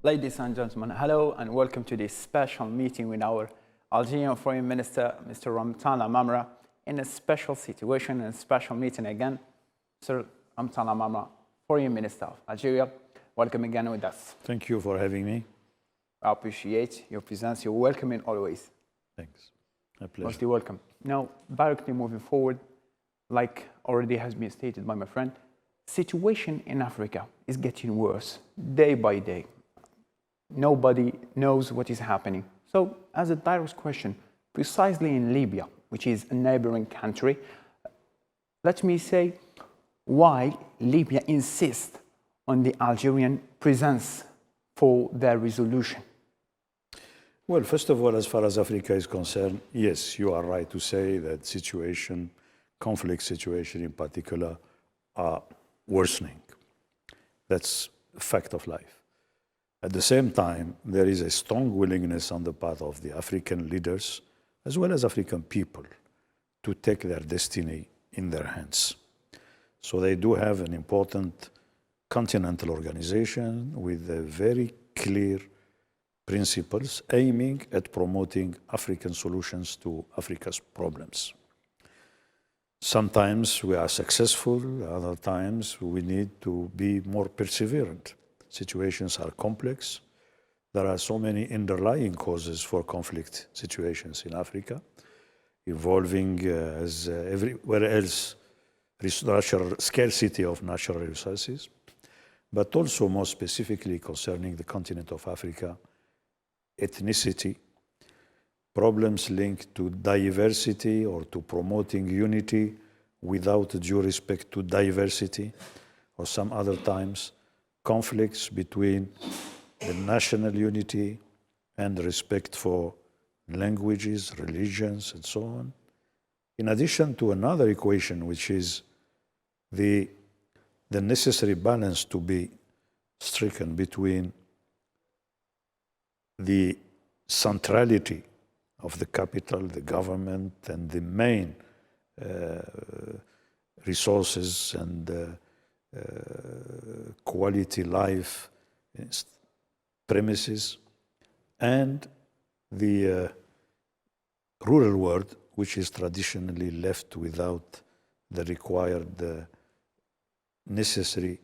Ladies and gentlemen, hello and welcome to this special meeting with our Algerian Foreign Minister, Mr. Ramtan Lamamra, in a special situation and a special meeting again. Sir Ramtan Lamamra, Foreign Minister of Algeria, welcome again with us. Thank you for having me. I appreciate your presence. You're welcome in always. Thanks. A pleasure. Mostly welcome. Now, directly moving forward, like already has been stated by my friend, situation in Africa is getting worse day by day. Nobody knows what is happening. So, as a direct question, precisely in Libya, which is a neighboring country, let me say why Libya insists on the Algerian presence for their resolution. Well, first of all, as far as Africa is concerned, yes, you are right to say that conflict situation in particular, are worsening. That's a fact of life. At the same time, there is a strong willingness on the part of the African leaders, as well as African people, to take their destiny in their hands. So they do have an important continental organization with very clear principles aiming at promoting African solutions to Africa's problems. Sometimes we are successful, other times we need to be more perseverant. Situations are complex. There are so many underlying causes for conflict situations in Africa, involving, as everywhere else, scarcity of natural resources, but also more specifically concerning the continent of Africa, ethnicity, problems linked to diversity or to promoting unity without due respect to diversity, or some other times, conflicts between the national unity and respect for languages, religions, and so on. In addition to another equation, which is the necessary balance to be stricken between the centrality of the capital, the government, and the main resources and quality life premises, and the rural world, which is traditionally left without the required necessary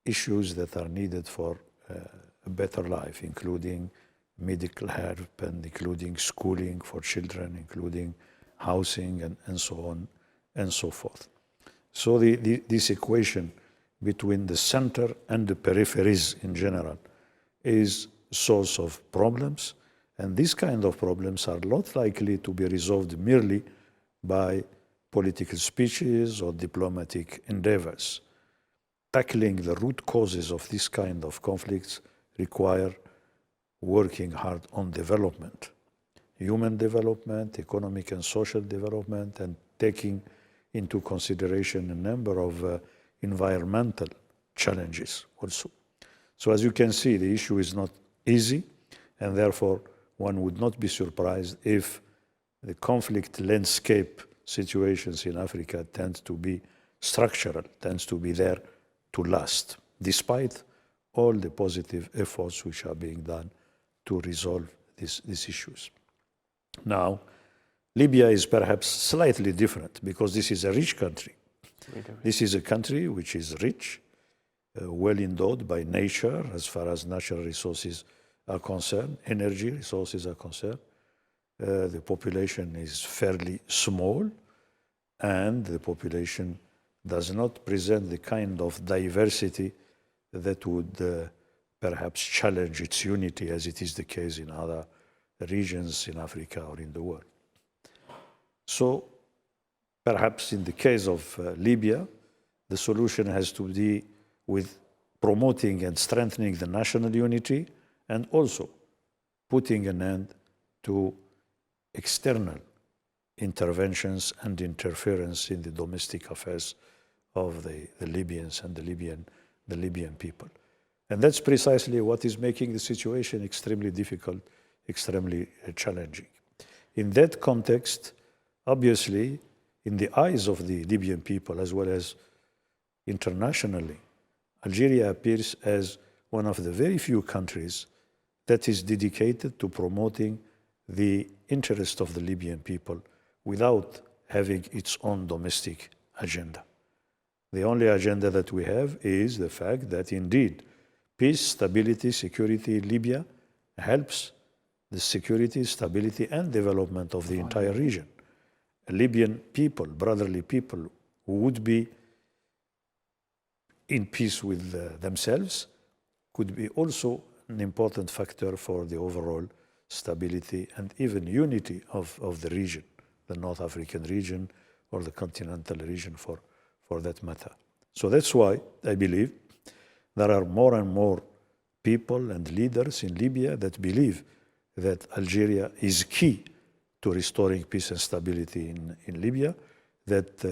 issues that are needed for a better life, including medical help and including schooling for children, including housing and so on and so forth. So this equation between the center and the peripheries in general is source of problems, and these kind of problems are not likely to be resolved merely by political speeches or diplomatic endeavors. Tackling the root causes of this kind of conflicts require working hard on development, human development, economic and social development, and taking into consideration a number of environmental challenges also. So as you can see, the issue is not easy, and therefore one would not be surprised if the conflict landscape situations in Africa tend to be structural, tends to be there to last, despite all the positive efforts which are being done to resolve these issues. Now, Libya is perhaps slightly different because this is a rich country. This is a country which is rich, well endowed by nature as far as natural resources are concerned, energy resources are concerned. The population is fairly small, and the population does not present the kind of diversity that would perhaps challenge its unity, as it is the case in other regions in Africa or in the world. So perhaps in the case of Libya, the solution has to be with promoting and strengthening the national unity, and also putting an end to external interventions and interference in the domestic affairs of the Libyans and the Libyan people. And that's precisely what is making the situation extremely difficult, extremely challenging. In that context, obviously, in the eyes of the Libyan people as well as internationally, Algeria appears as one of the very few countries that is dedicated to promoting the interest of the Libyan people without having its own domestic agenda. The only agenda that we have is the fact that indeed peace, stability, security in Libya helps the security, stability, and development of the entire region. Libyan people, brotherly people, who would be in peace with themselves, could be also an important factor for the overall stability and even unity of the region, the North African region or the continental region for that matter. So that's why I believe there are more and more people and leaders in Libya that believe that Algeria is key to restoring peace and stability in Libya, that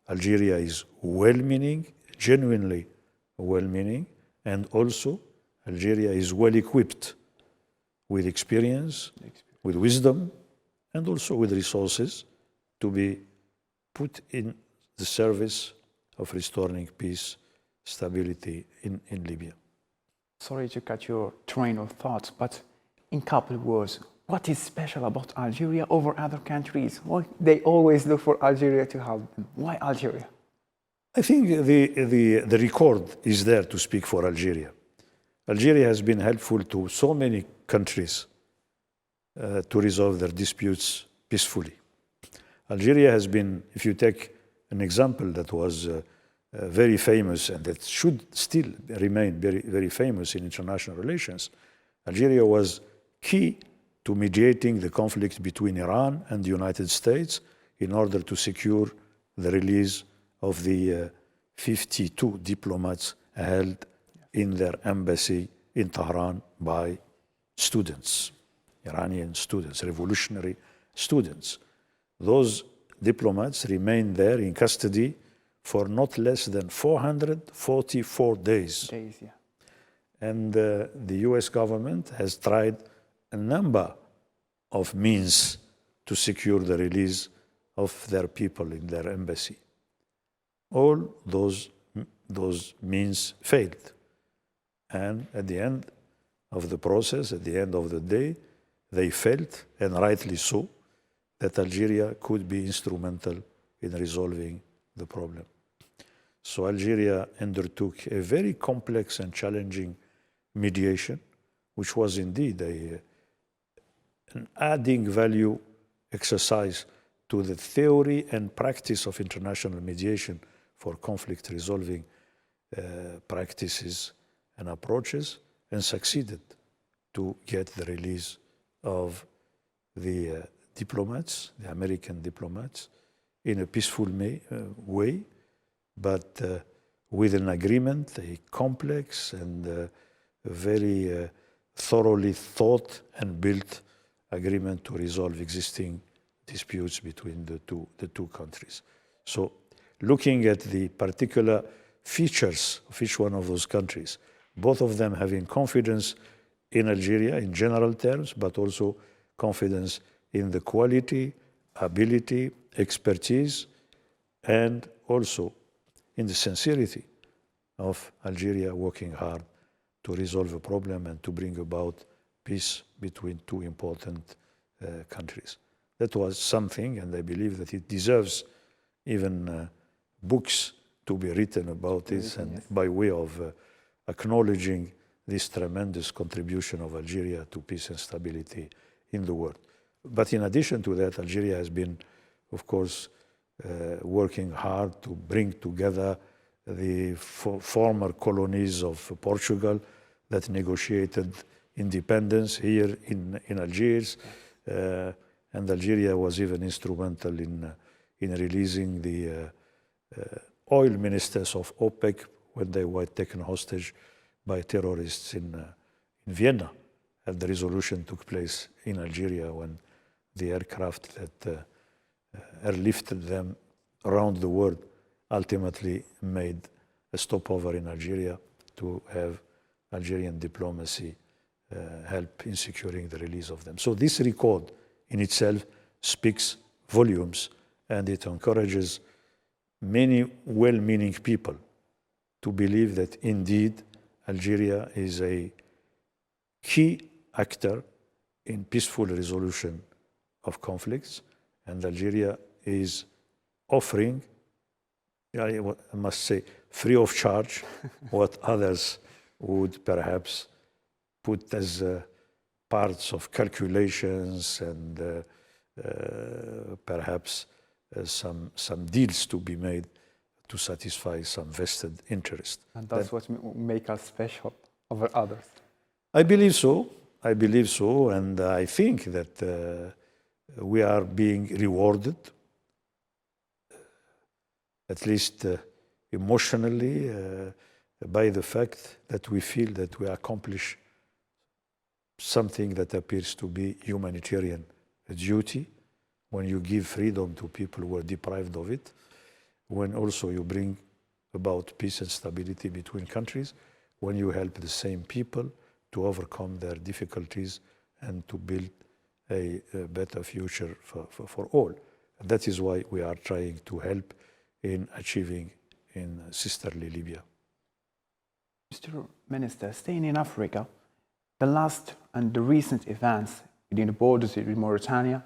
Algeria is well-meaning, genuinely well-meaning, and also Algeria is well-equipped with experience, with wisdom, and also with resources to be put in the service of restoring peace, stability in Libya. Sorry to cut your train of thoughts, but in a couple of words, what is special about Algeria over other countries? Why they always look for Algeria to help them? Why Algeria? I think the record is there to speak for Algeria. Algeria has been helpful to so many countries to resolve their disputes peacefully. Algeria has been, if you take an example that was very famous and that should still remain very, very famous in international relations, Algeria was key to mediating the conflict between Iran and the United States in order to secure the release of the 52 diplomats held in their embassy in Tehran by students, Iranian students, revolutionary students. Those diplomats remained there in custody for not less than 444 days. Yeah. And the US government has tried a number of means to secure the release of their people in their embassy. All those means failed. And at the end of the process, at the end of the day, they felt, and rightly so, that Algeria could be instrumental in resolving the problem. So Algeria undertook a very complex and challenging mediation, which was indeed an adding value exercise to the theory and practice of international mediation for conflict resolving practices and approaches, and succeeded to get the release of the diplomats, the American diplomats, in a peaceful way, but with an agreement, a complex and very thoroughly thought and built agreement to resolve existing disputes between the two countries. So looking at the particular features of each one of those countries, both of them having confidence in Algeria in general terms, but also confidence in the quality, ability, expertise, and also in the sincerity of Algeria working hard to resolve a problem and to bring about peace between two important countries. That was something, and I believe that it deserves even books to be written about this, and by way of acknowledging this tremendous contribution of Algeria to peace and stability in the world. But in addition to that, Algeria has been, of course, working hard to bring together the former colonies of Portugal that negotiated independence here in Algiers. And Algeria was even instrumental in releasing the oil ministers of OPEC when they were taken hostage by terrorists in Vienna. And the resolution took place in Algeria when the aircraft that airlifted them around the world ultimately made a stopover in Algeria to have Algerian diplomacy help in securing the release of them. So this record in itself speaks volumes, and it encourages many well-meaning people to believe that indeed Algeria is a key actor in peaceful resolution of conflicts, and Algeria is offering, I must say, free of charge, what others would perhaps put as parts of calculations and perhaps some deals to be made to satisfy some vested interest. And that's what makes us special over others. I believe so. I believe so, and I think that we are being rewarded, at least emotionally, by the fact that we feel that we accomplish something that appears to be humanitarian duty when you give freedom to people who are deprived of it, when also you bring about peace and stability between countries, when you help the same people to overcome their difficulties and to build a better future for all. And that is why we are trying to help in achieving in sisterly Libya. Mr. Minister, staying in Africa, the last and the recent events within the borders with Mauritania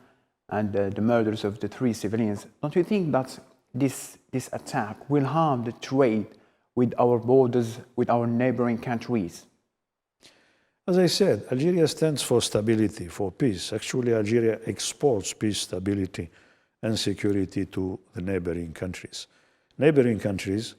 and the murders of the 3 civilians, don't you think that this attack will harm the trade with our borders, with our neighboring countries? As I said, Algeria stands for stability, for peace. Actually, Algeria exports peace, stability, and security to the neighboring countries. Neighboring countries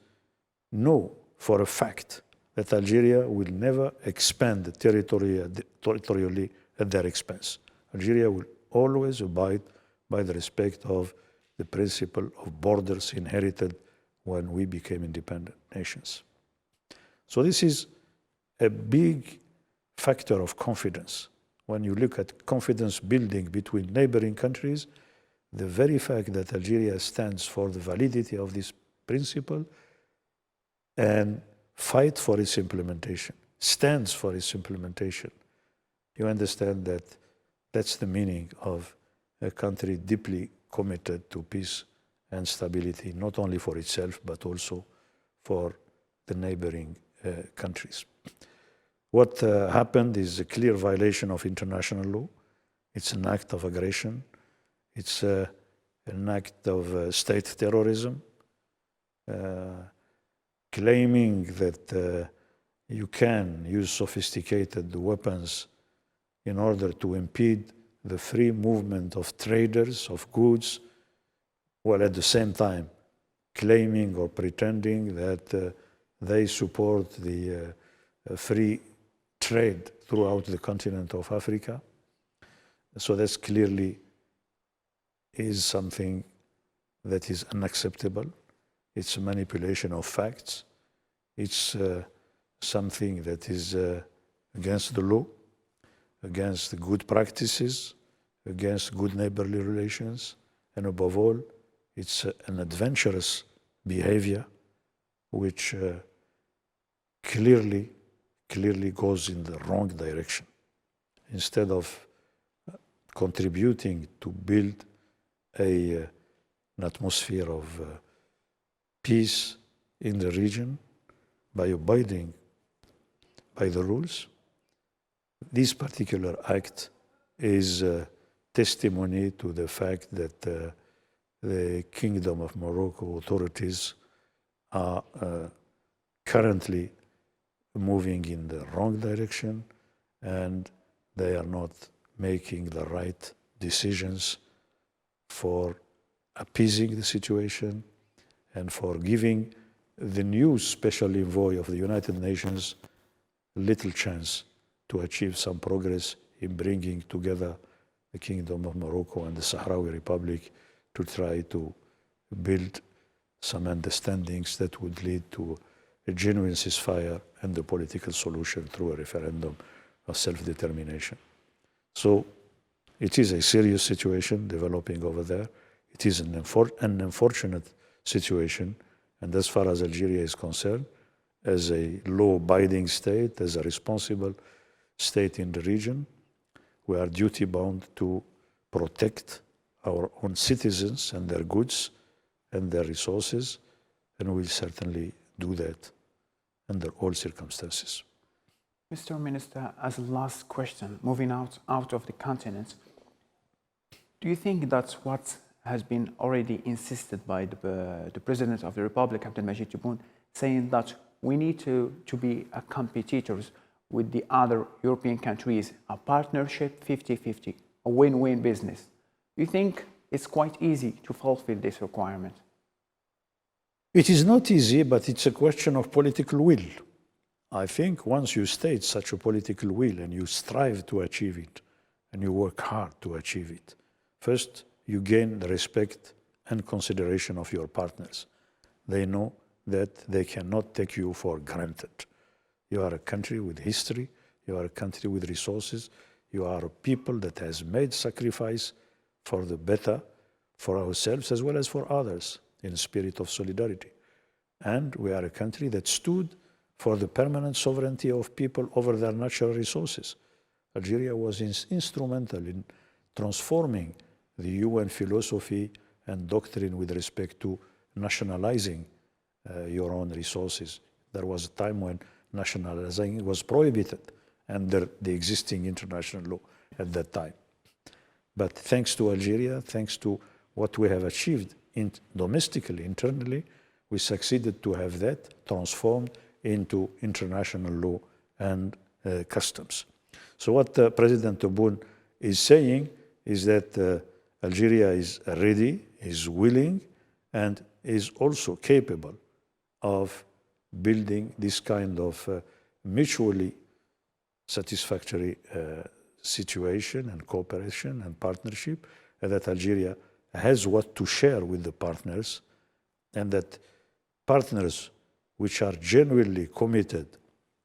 know for a fact that Algeria will never expand territorially at their expense. Algeria will always abide by the respect of the principle of borders inherited when we became independent nations. So this is a big factor of confidence. When you look at confidence building between neighboring countries, the very fact that Algeria stands for the validity of this principle and fight for its implementation, stands for its implementation, you understand that that's the meaning of a country deeply committed to peace and stability, not only for itself, but also for the neighboring countries. What happened is a clear violation of international law. It's an act of aggression. It's an act of state terrorism, claiming that you can use sophisticated weapons in order to impede the free movement of traders, of goods, while at the same time claiming or pretending that they support the free trade throughout the continent of Africa. So that's clearly is something that is unacceptable. It's a manipulation of facts. It's something that is against the law, against the good practices, against good neighborly relations, and above all, it's an adventurous behavior which clearly goes in the wrong direction. Instead of contributing to build an atmosphere of peace in the region by abiding by the rules, this particular act is testimony to the fact that the Kingdom of Morocco authorities are currently moving in the wrong direction, and they are not making the right decisions for appeasing the situation and for giving the new special envoy of the United Nations little chance to achieve some progress in bringing together the Kingdom of Morocco and the Sahrawi Republic to try to build some understandings that would lead to a genuine ceasefire and a political solution through a referendum of self-determination. So it is a serious situation developing over there. It is an unfortunate situation, and as far as Algeria is concerned, as a law-abiding state, as a responsible state in the region, we are duty-bound to protect our own citizens and their goods and their resources, and we'll certainly do that under all circumstances. Mr. Minister, as a last question, moving out of the continent, do you think that's what has been already insisted by the President of the Republic, Abdelmajid Tebboune, saying that we need to be competitors with the other European countries, a partnership 50-50, a win-win business? Do you think it's quite easy to fulfill this requirement? It is not easy, but it's a question of political will. I think once you state such a political will and you strive to achieve it, and you work hard to achieve it, first, you gain the respect and consideration of your partners. They know that they cannot take you for granted. You are a country with history, you are a country with resources, you are a people that has made sacrifice for the better, for ourselves as well as for others, in a spirit of solidarity. And we are a country that stood for the permanent sovereignty of people over their natural resources. Algeria was instrumental in transforming the UN philosophy and doctrine with respect to nationalizing your own resources. There was a time when nationalizing was prohibited under the existing international law at that time. But thanks to Algeria, thanks to what we have achieved domestically, internally, we succeeded to have that transformed into international law and customs. So what President Tebboune is saying is that Algeria is ready, is willing, and is also capable of building this kind of mutually satisfactory situation and cooperation and partnership, and that Algeria has what to share with the partners, and that partners which are genuinely committed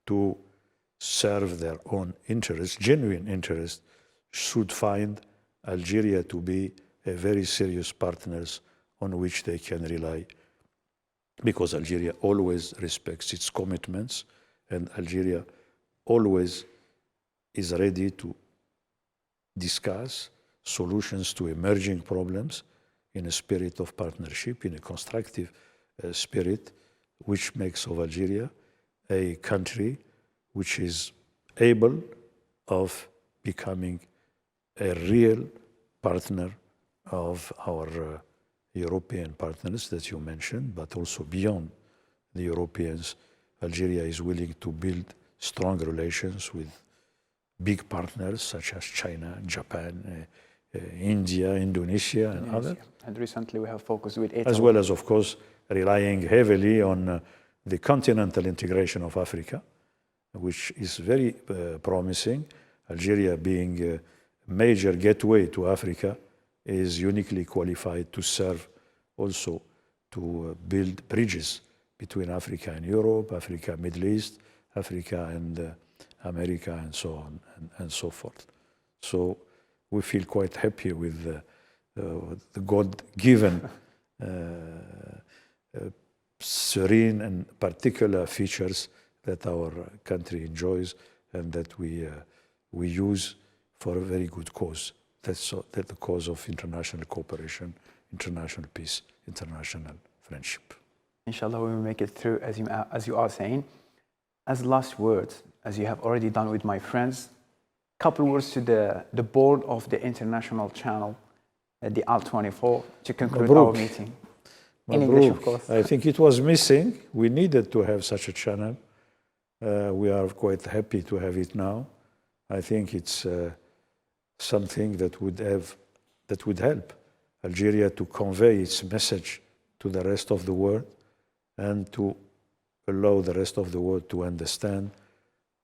to serve their own interests, genuine interests, should find Algeria to be a very serious partners on which they can rely, because Algeria always respects its commitments, and Algeria always is ready to discuss solutions to emerging problems in a spirit of partnership, in a constructive spirit, which makes of Algeria a country which is able of becoming a real partner of our European partners that you mentioned, but also beyond the Europeans. Algeria is willing to build strong relations with big partners such as China, Japan, India, Indonesia, and others. And recently we have focused with Italy. As well as, of course, relying heavily on the continental integration of Africa, which is very promising. Algeria, being a major gateway to Africa, is uniquely qualified to serve also to build bridges between Africa and Europe, Africa, Middle East, Africa and America, and so on and so forth. So we feel quite happy with the God-given serene and particular features that our country enjoys and that we use for a very good cause. That's the cause of international cooperation, international peace, international friendship. Inshallah, we will make it through, as you are saying. As last words, as you have already done with my friends, couple words to the board of the international channel, the Al-24, to conclude our meeting. In English, of course. I think it was missing. We needed to have such a channel. We are quite happy to have it now. I think it's something that would help Algeria to convey its message to the rest of the world and to allow the rest of the world to understand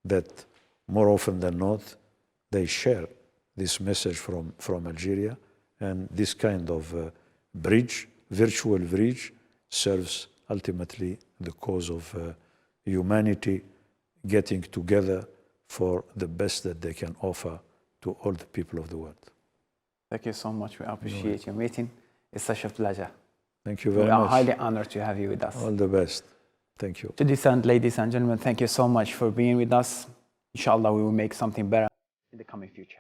that more often than not, they share this message from Algeria, and this kind of bridge, virtual bridge, serves ultimately the cause of humanity getting together for the best that they can offer to all the people of the world. Thank you so much. We appreciate your meeting. It's such a pleasure. Thank you very much. We are highly honored to have you with us. All the best. Thank you. To this end, ladies and gentlemen, thank you so much for being with us. Inshallah, we will make something better in the coming future.